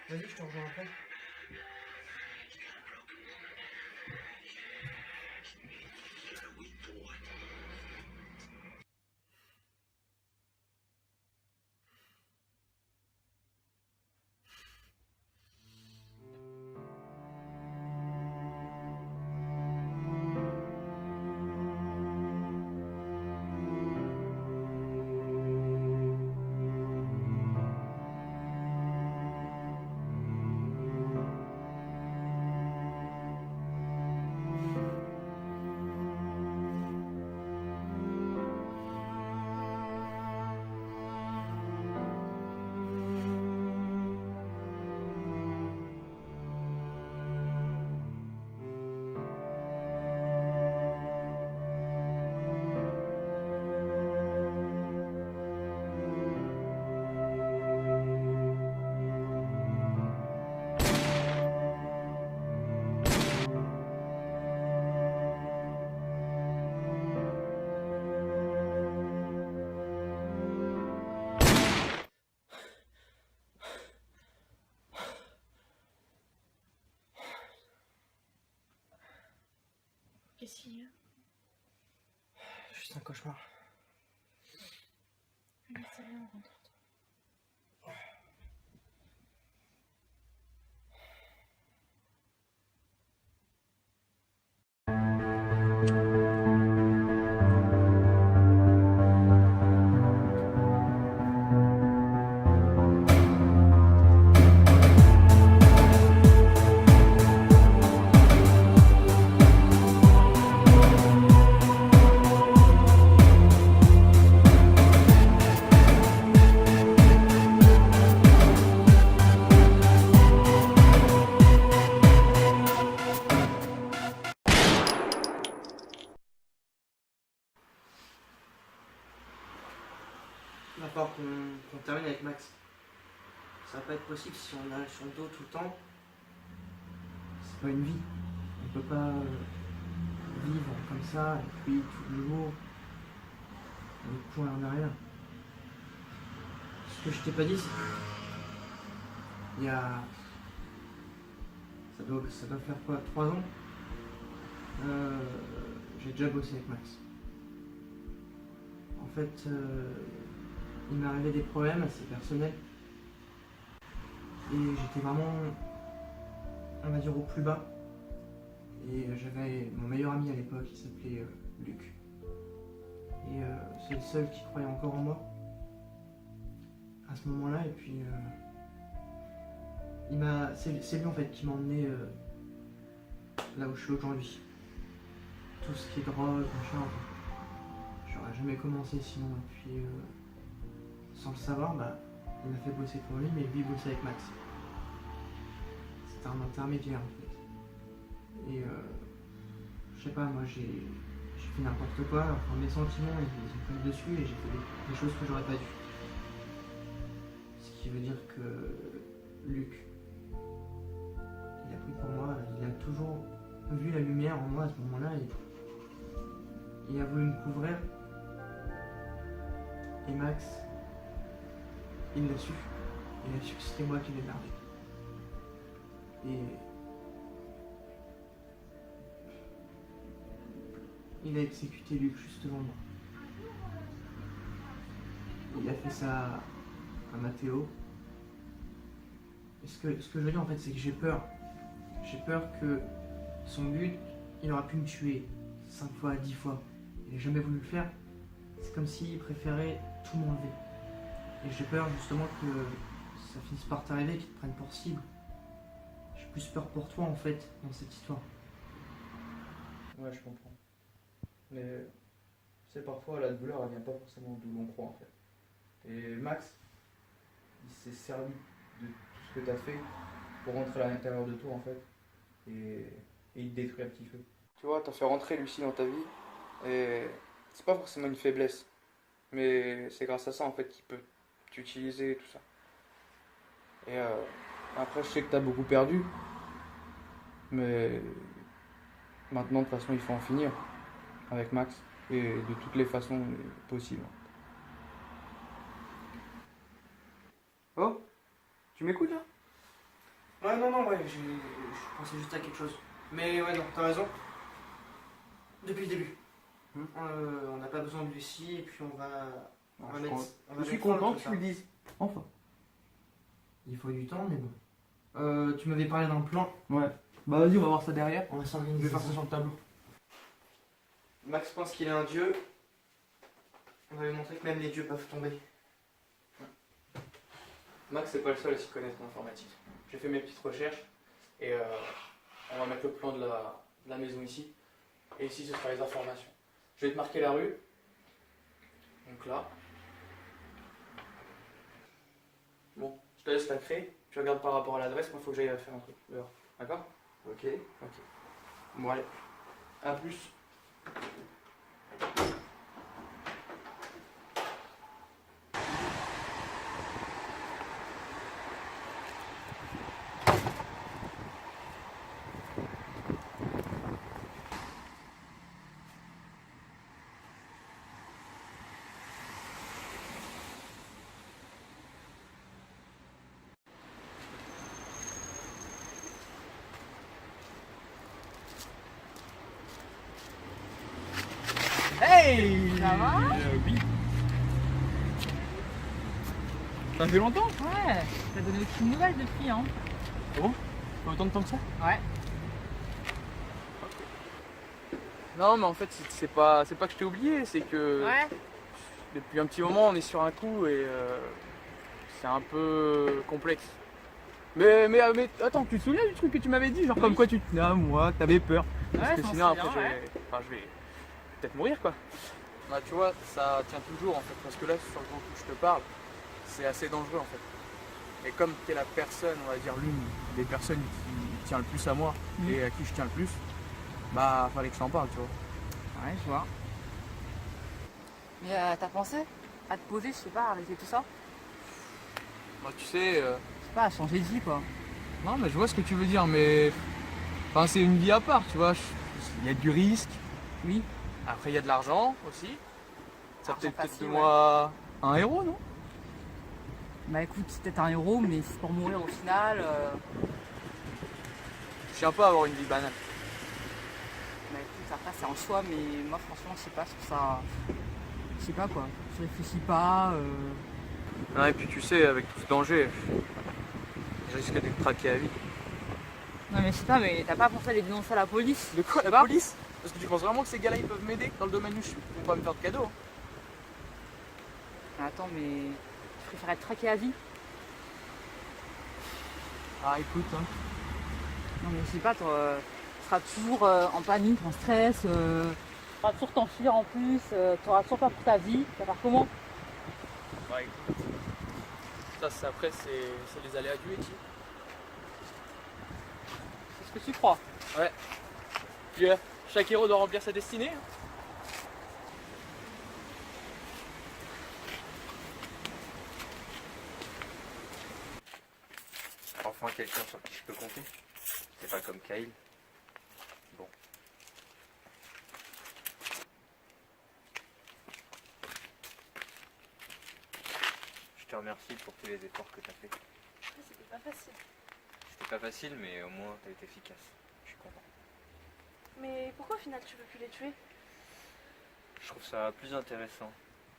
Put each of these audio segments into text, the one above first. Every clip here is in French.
Vas-y, je te rejoins après. Qu'est-ce qu'il y a? Juste un cauchemar. Allez, c'est bien, on rentre. Il va falloir qu'on termine avec Max. Ça va pas être possible si on a sur le dos tout le temps. C'est pas une vie. On peut pas vivre comme ça et puis tout le jour le point en arrière. Ce que je t'ai pas dit, c'est il y a... Ça doit faire quoi, 3 ans. J'ai déjà bossé avec Max. En fait, il m'est arrivé des problèmes assez personnels. Et j'étais vraiment, on va dire, au plus bas. Et j'avais mon meilleur ami à l'époque, il s'appelait Luc. Et c'est le seul qui croyait encore en moi à ce moment-là. Et puis, c'est lui en fait qui m'a emmené là où je suis aujourd'hui. Tout ce qui est drogue, machin, j'aurais jamais commencé sinon. Et puis, sans le savoir, il m'a fait bosser pour lui, mais lui il bossait avec Max. C'était un intermédiaire en fait. Et je sais pas, moi j'ai fait n'importe quoi, enfin mes sentiments ils ont pris le dessus et j'ai fait des choses que j'aurais pas dû. Ce qui veut dire que Luc, il a pris pour moi, il a toujours vu la lumière en moi à ce moment-là et il a voulu me couvrir. Et Max, il l'a su. Il a su que c'était moi qui l'ai perdu. Et il a exécuté Luc juste devant moi. Il a fait ça à Mathéo. Et ce que je veux dire en fait, c'est que j'ai peur. J'ai peur que son but, il aura pu me tuer 5 fois, 10 fois. Il n'a jamais voulu le faire. C'est comme s'il préférait tout m'enlever. Et j'ai peur justement que ça finisse par t'arriver, qu'ils te prennent pour cible. J'ai plus peur pour toi en fait dans cette histoire. Ouais, je comprends. Mais tu sais, parfois la douleur elle vient pas forcément d'où l'on croit en fait. Et Max, il s'est servi de tout ce que tu as fait pour rentrer à l'intérieur de toi en fait. Et il te détruit un petit peu. Tu vois, t'as fait rentrer Lucie dans ta vie et c'est pas forcément une faiblesse. Mais c'est grâce à ça en fait qu'il peut t'utiliser et tout ça. Et après je sais que t'as beaucoup perdu. Mais maintenant de toute façon il faut en finir avec Max. Et de toutes les façons possibles. Oh, tu m'écoutes là? Ouais, non, ouais, je pensais juste à quelque chose. Mais ouais, non, t'as raison. Depuis le début. On n'a pas besoin de Lucie et puis on va mettre. Je suis content que tu le dises. Enfin. Il faut du temps, mais bon. Tu m'avais parlé d'un plan. Ouais. Bah vas-y, on va voir ça derrière. On va Je s'organiser. vais faire ça sur le tableau. Max pense qu'il est un dieu. On va lui montrer que même les dieux peuvent tomber. Max c'est pas le seul à s'y connaître en informatique. J'ai fait mes petites recherches et on va mettre le plan de la maison ici. Et ici ce sera les informations. Je vais te marquer la rue. Donc là. Bon, je te laisse la créer. Tu regardes par rapport à l'adresse. Moi il faut que j'aille faire un truc dehors. D'accord? Ok. Bon allez. A plus. Hey! Ça va? Oui. Ça fait longtemps? Ouais, t'as donné aucune nouvelle depuis, hein? Ah bon? Pas autant de temps que ça? Ouais. Non, mais en fait, c'est pas que je t'ai oublié, c'est que Ouais. depuis un petit moment, on est sur un coup et c'est un peu complexe. Mais attends, tu te souviens du truc que tu m'avais dit? Genre comme quoi tu tenais à moi, que t'avais peur. Parce Ouais, que je m'en sinon après souviens, ouais. je vais peut-être mourir quoi. Bah tu vois, ça tient toujours en fait, parce que là sur le moment où je te parle, c'est assez dangereux en fait. Et comme t'es la personne, on va dire l'une des personnes qui tient le plus à moi et à qui je tiens le plus, bah fallait que je t'en parle, tu vois. Ouais, je vois. Mais t'as pensé à te poser, je sais pas, à arrêter tout ça? Bah tu sais, Je sais pas, à changer de vie, quoi. non mais je vois ce que tu veux dire, mais enfin c'est une vie à part, tu vois. Il y a du risque. Oui. Après, il y a de l'argent aussi. Ça Argent peut-être facile, de moi un héros, non? Bah écoute, c'est peut-être un héros, mais c'est pour mourir au final. Je tiens pas à avoir une vie banale. Bah écoute, après c'est en choix, mais moi franchement, je sais pas, je trouve ça. Je sais pas quoi. Je réfléchis pas. Ah, et puis tu sais, avec tout ce danger, je risque d'être traqué à vie. Non mais je sais pas, mais t'as pas pensé à les dénoncer à la police? De quoi, la Bah. police? Parce que tu penses vraiment que ces gars-là, ils peuvent m'aider dans le domaine où je suis? Ils vont pas me faire de cadeaux. Hein. Attends, mais tu préfères être traqué à vie? Ah, écoute, hein. Non mais je sais pas, tu seras toujours en panique, en stress, tu vas toujours t'enfuir en plus, tu auras toujours peur pour ta vie, tu vas faire comment? Bah, écoute. Ça, après, c'est les aléas du métier. C'est ce que tu crois. Ouais. Puis, chaque héros doit remplir sa destinée. Hein. Enfin quelqu'un sur qui je peux compter. C'est pas comme Kyle. Bon. Je te remercie pour tous les efforts que tu as fait. C'était pas facile. C'était pas facile mais au moins tu as été efficace. Je suis content. Mais pourquoi au final tu veux plus les tuer? Je trouve ça plus intéressant.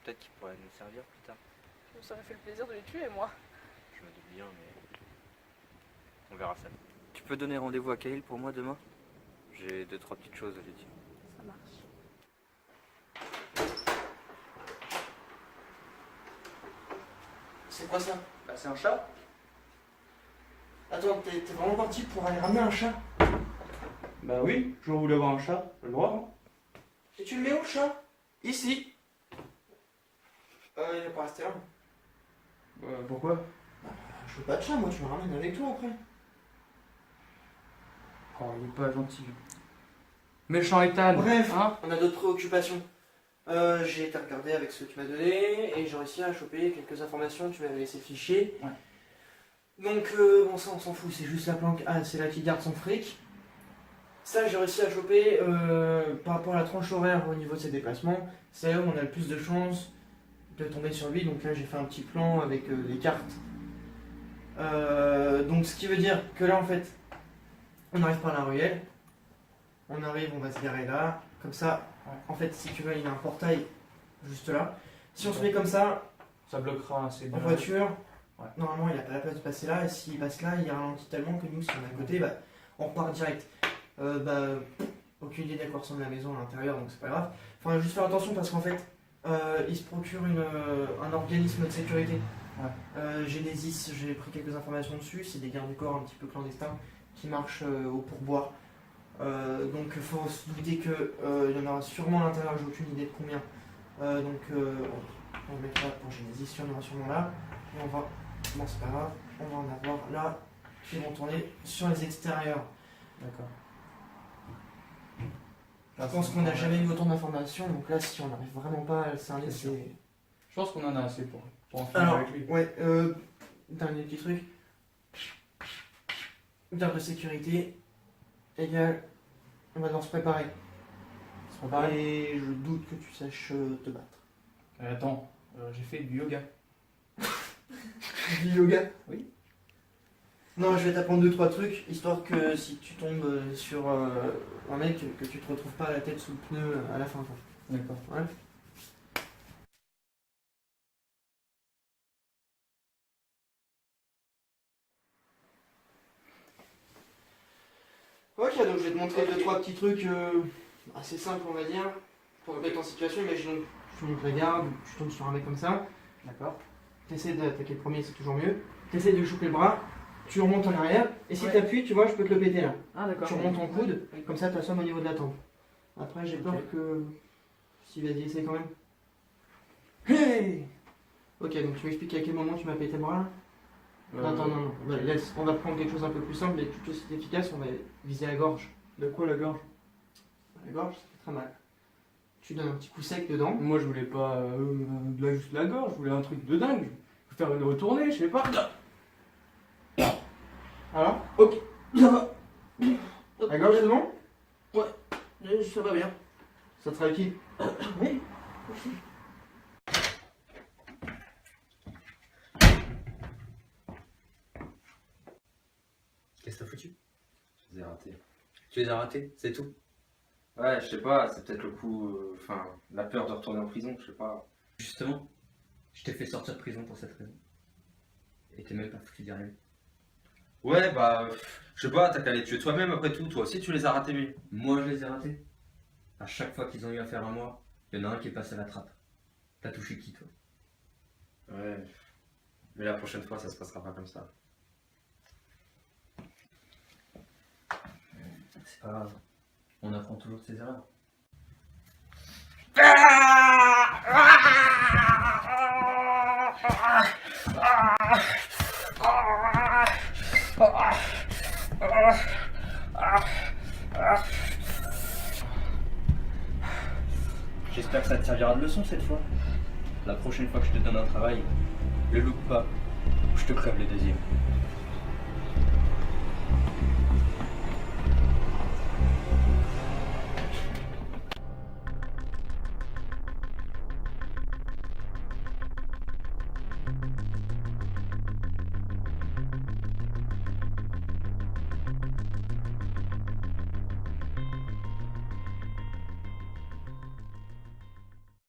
Peut-être qu'ils pourraient nous servir plus tard. Je me serais fait le plaisir de les tuer, moi. Je me doute bien mais on verra ça. Tu peux donner rendez-vous à Kyle pour moi demain? J'ai 2-3 petites choses à lui dire. Ça marche. C'est quoi ça? Bah, c'est un chat. Attends, t'es vraiment parti pour aller ramener un chat? Bah oui, j'aurais voulu avoir un chat. J'ai le droit, hein. Et tu le mets où le chat? Ici. Il va pas rester là. Pourquoi? Je veux pas de chat, moi tu me ramènes avec toi après. Oh, il est pas gentil. Méchant Ethan. Bref, Hein? on a d'autres préoccupations. J'ai été regarder avec ce que tu m'as donné et j'ai réussi à choper quelques informations, tu m'avais laissé le fichier. Ouais. Donc bon ça on s'en fout, c'est juste la planque. Ah c'est là qui garde son fric. Ça j'ai réussi à choper par rapport à la tranche horaire au niveau de ses déplacements. C'est là où on a le plus de chances de tomber sur lui. Donc là j'ai fait un petit plan avec les cartes Donc ce qui veut dire que là en fait, on arrive par la ruelle, on arrive, on va se garer là, comme ça, en fait si tu veux il y a un portail juste là. Si on se met comme ça, Ça bloquera assez bien. en voiture, Ouais. normalement il n'a pas la place de passer là, et s'il passe là, il ralentit tellement que nous si on est à côté, bah, on repart direct. Aucune idée à quoi ressemble la maison à l'intérieur, donc c'est pas grave. Enfin juste faire attention parce qu'en fait, il se procure un organisme de sécurité. Genesis, j'ai pris quelques informations dessus, c'est des gardes du corps un petit peu clandestins qui marchent au pourboire. Donc il faut se douter qu'il y en aura sûrement à l'intérieur, j'ai aucune idée de combien. On va mettre là pour Genesis, il y en aura sûrement là. Et on va, bon c'est pas grave, on va en avoir là qui vont tourner sur les extérieurs. D'accord. Je pense qu'on n'a jamais eu autant d'informations, donc là si on n'arrive vraiment pas à le cerner, C'est sûr. c'est... Je pense qu'on en a assez pour en finir Alors, avec lui. ouais, dernier petit truc. Garde de sécurité égale, on va devoir se préparer. Se préparer. Et je doute que tu saches te battre. Attends, j'ai fait du yoga. Du yoga? Oui. Non, je vais t'apprendre 2-3 trucs, histoire que si tu tombes sur un mec, que tu te retrouves pas la tête sous le pneu à la fin. Quoi. D'accord. Ouais. Ok, donc je vais te montrer 2-3 petits trucs assez simples, on va dire, pour te mettre en situation. Imaginons que tu montes la garde, tu tombes sur un mec comme ça. D'accord. Tu essaies d'attaquer le premier, c'est toujours mieux. Tu essaies de lui choper le bras, tu remontes en arrière, et si Ouais. tu appuies, tu vois, je peux te le péter là. Ah d'accord. Tu remontes ton coude, comme ça tu assommes au niveau de la tempe. Après, j'ai peur Ok. que. Si, vas-y, essaye quand même. Hey! Ok, donc tu m'expliques à quel moment tu m'as pété le bras là? Attends, non. Laisse, on va prendre quelque chose un peu plus simple et tout aussi efficace, on va viser la gorge. De quoi la gorge? La gorge, ça fait très mal. Tu donnes un petit coup sec dedans. Moi je voulais pas juste la gorge, je voulais un truc de dingue. Je vais faire une retournée, je sais pas. Alors? Ok. Ça va. La gorge, c'est bon? Ouais, ça va bien. Ça te tranquille? Oui. Qu'est-ce que t'as foutu? Je les ai ratés. Tu les as ratés, c'est tout? Ouais, je sais pas, c'est peut-être le coup. Enfin, la peur de retourner en prison, je sais pas. Justement, je t'ai fait sortir de prison pour cette raison. Et t'es même pas foutu d'y arriver. Ouais, bah, je sais pas, t'as qu'à les tuer toi-même après tout. Toi aussi, tu les as ratés, mais. Moi, je les ai ratés. À chaque fois qu'ils ont eu affaire à moi, il y en a un qui est passé à la trappe. T'as touché qui, toi? Ouais, mais la prochaine fois, ça se passera pas comme ça. C'est pas grave. On apprend toujours de ses erreurs. J'espère que ça te servira de leçon cette fois. La prochaine fois que je te donne un travail, le loupe pas, ou je te crève le deuxième.